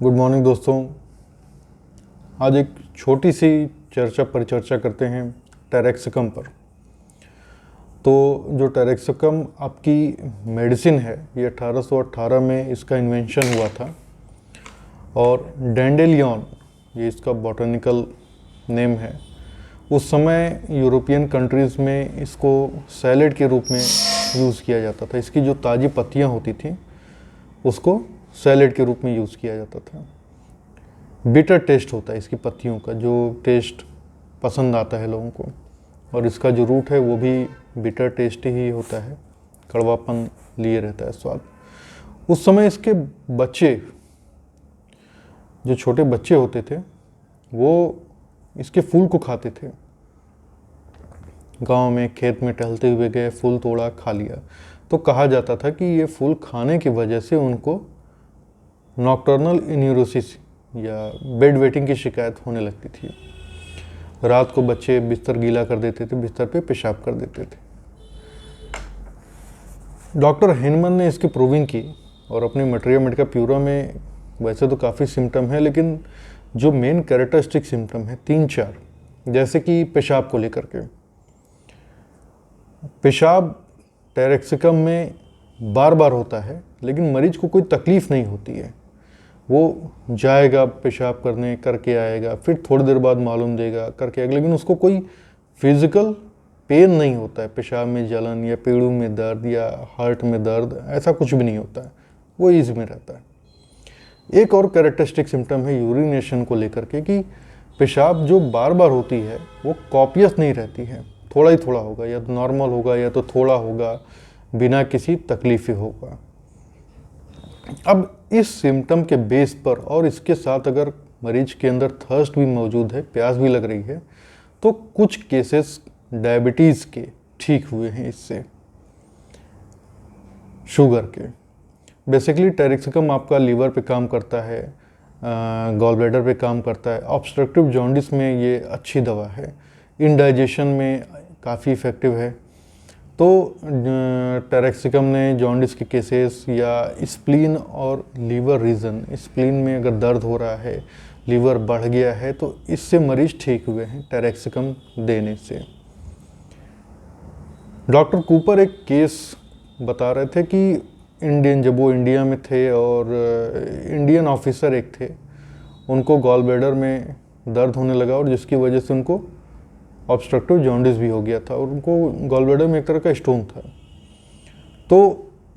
Good morning दोस्तों। आज एक छोटी सी परिचर्चा करते हैं टैरेक्सिकम पर। तो जो टैरेक्सिकम आपकी मेडिसिन है, ये 1818 में इसका इन्वेंशन हुआ था और डैंडेलियन ये इसका बॉटनिकल नेम है। उस समय यूरोपियन कंट्रीज़ में इसको सैलेड के रूप में यूज़ किया जाता था। इसकी जो ताज़ी पत्तियां होती थी उसको सैलेड के रूप में यूज़ किया जाता था। बिटर टेस्ट होता है इसकी पत्तियों का, जो टेस्ट पसंद आता है लोगों को, और इसका जो रूट है वो भी बिटर टेस्ट ही होता है, कड़वापन लिए रहता है स्वाद। उस समय इसके बच्चे, जो छोटे बच्चे होते थे, वो इसके फूल को खाते थे। गांव में खेत में टहलते हुए गए, फूल तोड़ा, खा लिया। तो कहा जाता था कि ये फूल खाने की वजह से उनको नॉक्टर्नल इन्यूरोसिस या बेड वेटिंग की शिकायत होने लगती थी। रात को बच्चे बिस्तर गीला कर देते थे, बिस्तर पे पेशाब कर देते थे। डॉक्टर हेनमन ने इसकी प्रूविंग की और अपने मटेरिया मेडिका प्यूरा में वैसे तो काफ़ी सिम्टम है, लेकिन जो मेन कैरेक्टरिस्टिक सिम्टम है 3-4, जैसे कि पेशाब को लेकर के। पेशाब टैरेक्सिकम में बार बार होता है, लेकिन मरीज को कोई तकलीफ नहीं होती है। वो जाएगा पेशाब करने, करके आएगा, फिर थोड़ी देर बाद मालूम देगा, करके आएगा, लेकिन उसको कोई फिजिकल पेन नहीं होता है। पेशाब में जलन या पेड़ों में दर्द या हार्ट में दर्द, ऐसा कुछ भी नहीं होता है, वो ईज में रहता है। एक और कैरेक्टरिस्टिक सिम्टम है यूरिनेशन को लेकर के, कि पेशाब जो बार बार होती है वो कॉपियस नहीं रहती है, थोड़ा ही थोड़ा होगा, या तो नॉर्मल होगा या तो थोड़ा होगा, बिना किसी तकलीफ होगा। अब इस सिम्टम के बेस पर और इसके साथ अगर मरीज के अंदर थर्स्ट भी मौजूद है, प्यास भी लग रही है, तो कुछ केसेस डायबिटीज़ के ठीक हुए हैं इससे, शुगर के। बेसिकली टैरेक्सिकम आपका लीवर पे काम करता है, गॉल ब्लैडर पे काम करता है। ऑब्स्ट्रक्टिव जॉन्डिस में ये अच्छी दवा है, इंडाइजेशन में काफ़ी इफ़ेक्टिव है। तो टैरेक्सिकम ने जॉन्डिस के केसेस या स्प्लीन और लीवर रीजन, स्प्लीन में अगर दर्द हो रहा है, लीवर बढ़ गया है, तो इससे मरीज ठीक हुए हैं टैरेक्सिकम देने से। डॉक्टर कूपर एक केस बता रहे थे कि जब वो इंडिया में थे और इंडियन ऑफिसर एक थे, उनको गॉल ब्लैडर में दर्द होने लगा और जिसकी वजह से उनको ऑब्स्ट्रक्टिव जॉन्डिस भी हो गया था और उनको गॉल ब्लैडर में एक तरह का स्टोन था। तो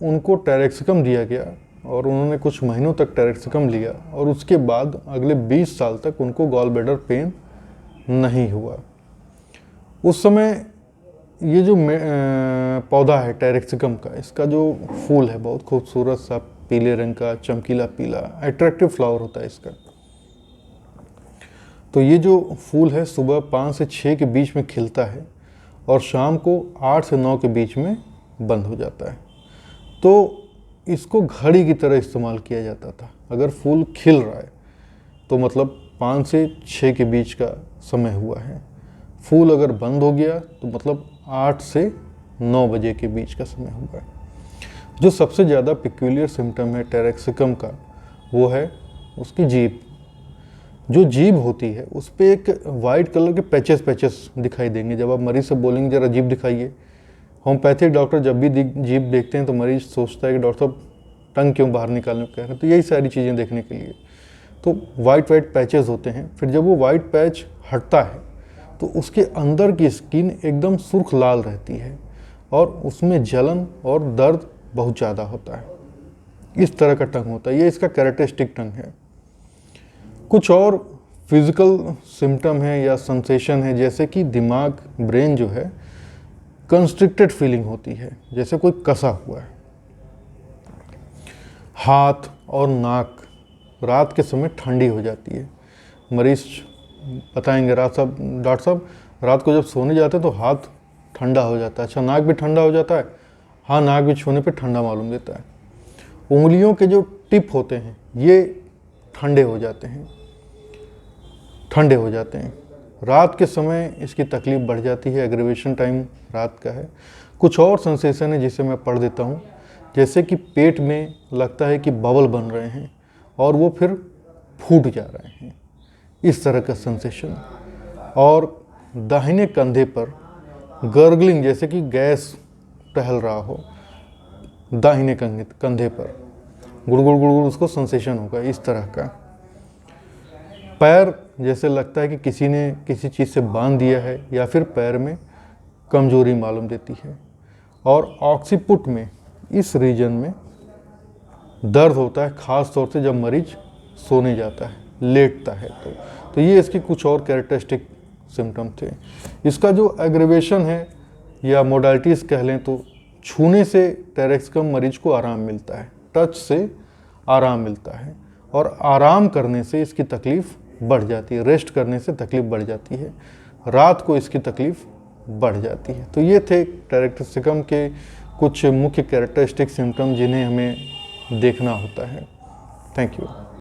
उनको टैरेक्सिकम दिया गया और उन्होंने कुछ महीनों तक टैरेक्सिकम लिया और उसके बाद अगले 20 साल तक उनको गॉल ब्लैडर पेन नहीं हुआ। उस समय ये जो पौधा है टैरेक्सिकम का, इसका जो फूल है बहुत खूबसूरत सा पीले रंग का, चमकीला पीला, अट्रैक्टिव फ्लावर होता है इसका। तो ये जो फूल है सुबह 5 से 6 के बीच में खिलता है और शाम को 8 से 9 के बीच में बंद हो जाता है। तो इसको घड़ी की तरह इस्तेमाल किया जाता था। अगर फूल खिल रहा है तो मतलब 5 से 6 के बीच का समय हुआ है। फूल अगर बंद हो गया तो मतलब 8 से 9 बजे के बीच का समय हुआ है। जो सबसे ज़्यादा पिक्यूलियर सिम्टम है टैरेक्सिकम का, वो है उसकी जीभ। जो जीभ होती है उस पर एक वाइट कलर के पैचेस दिखाई देंगे। जब आप मरीज से बोलेंगे जरा जीभ दिखाइए, होम्योपैथिक डॉक्टर जब भी जीभ देखते हैं तो मरीज सोचता है कि डॉक्टर साहब टंग क्यों बाहर निकालने को कह रहे हैं। तो यही सारी चीज़ें देखने के लिए तो वाइट पैचेस होते हैं। फिर जब वो वाइट पैच हटता है तो उसके अंदर की स्किन एकदम सुर्ख लाल रहती है और उसमें जलन और दर्द बहुत ज़्यादा होता है। इस तरह का टंग होता है, ये इसका कैरेक्टरिस्टिक टंग है। कुछ और फिजिकल सिम्टम है या सेंसेशन है, जैसे कि दिमाग, ब्रेन जो है कंस्ट्रिक्टेड फीलिंग होती है, जैसे कोई कसा हुआ है। हाथ और नाक रात के समय ठंडी हो जाती है। मरीज बताएंगे डॉक्टर साहब रात को जब सोने जाते हैं तो हाथ ठंडा हो जाता है। अच्छा, नाक भी ठंडा हो जाता है? हाँ, नाक भी छूने पे ठंडा मालूम देता है। उंगलियों के जो टिप होते हैं ये ठंडे हो जाते हैं। रात के समय इसकी तकलीफ बढ़ जाती है, एग्रीवेशन टाइम रात का है। कुछ और सेंसेशन है जिसे मैं पढ़ देता हूँ, जैसे कि पेट में लगता है कि बबल बन रहे हैं और वो फिर फूट जा रहे हैं, इस तरह का सेंसेशन। और दाहिने कंधे पर गर्गलिंग, जैसे कि गैस टहल रहा हो दाहिने कंधे पर, गुड़गुड़ गुड़गुड़ उसको सेंसेशन होगा इस तरह का। पैर जैसे लगता है कि किसी ने किसी चीज़ से बांध दिया है, या फिर पैर में कमजोरी मालूम देती है। और ऑक्सीपुट में, इस रीजन में दर्द होता है, ख़ास तौर से जब मरीज सोने जाता है, लेटता है। तो ये इसकी कुछ और कैरेक्टरिस्टिक सिम्टम थे। इसका जो एग्रीवेशन है या मोडालिटीज़ कह लें, तो छूने से टेरेक्सकम मरीज को आराम मिलता है, टच से आराम मिलता है, और आराम करने से इसकी तकलीफ़ बढ़ जाती है, रेस्ट करने से तकलीफ़ बढ़ जाती है, रात को इसकी तकलीफ़ बढ़ जाती है। तो ये थे टेरेक्सकम के कुछ मुख्य कैरेक्टरिस्टिक सिम्टम जिन्हें हमें देखना होता है। Thank you.